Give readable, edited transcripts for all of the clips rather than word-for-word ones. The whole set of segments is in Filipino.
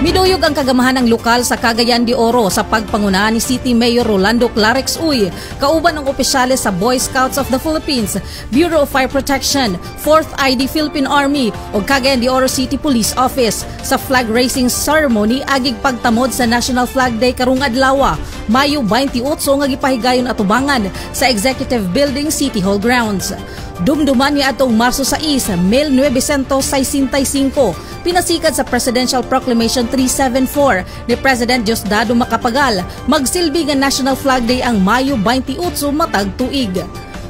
Miduyog ang kagamahan ng lokal sa Cagayan de Oro sa pagpangunahan ni City Mayor Rolando Clarex Uy, kauban ng opisyales sa Boy Scouts of the Philippines, Bureau of Fire Protection, 4th ID Philippine Army o Cagayan de Oro City Police Office sa flag raising ceremony agig pagtamod sa National Flag Day karong adlaw, Mayo 28 nga gipahigayon atubangan sa Executive Building City Hall grounds. Dumduman niya atong Marso 6, 1965, pinasikat sa Presidential Proclamation 374 ni President Diosdado Macapagal, magsilbi nga National Flag Day ang Mayo 28 matag tuig.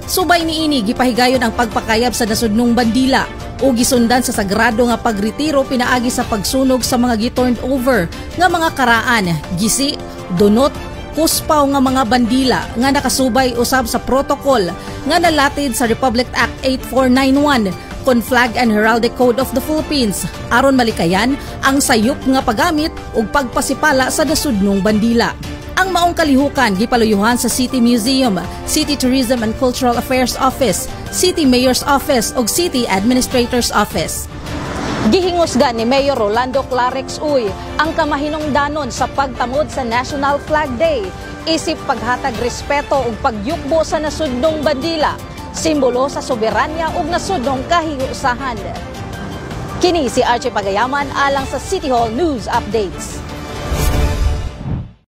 Subay niini gipahigayon ang pagpakayab sa nasudnong bandila o gisundan sa sagrado nga pagretiro pinaagi sa pagsunog sa mga gi-turned over nga mga karaan, gisi, donot, kuspaw nga mga bandila nga nakasubay usab sa protocol nga nalatid sa Republic Act 8491 kon Flag and Heraldic Code of the Philippines aron malikayan ang sayop nga paggamit ug pagpasipala sa nasudnong bandila. Ang maong kalihukan gipaluyuhan sa City Museum, City Tourism and Cultural Affairs Office, City Mayor's Office ug City Administrator's Office. Gihingusga ni Mayor Rolando Clarex Uy ang kamahinungdanon sa pagtamod sa National Flag Day, isip paghatag respeto ug pagyukbo sa nasudnong bandila, simbolo sa soberanya ug nasudnong kahiusahan. Kini si Archie Pagayaman alang sa City Hall News Updates.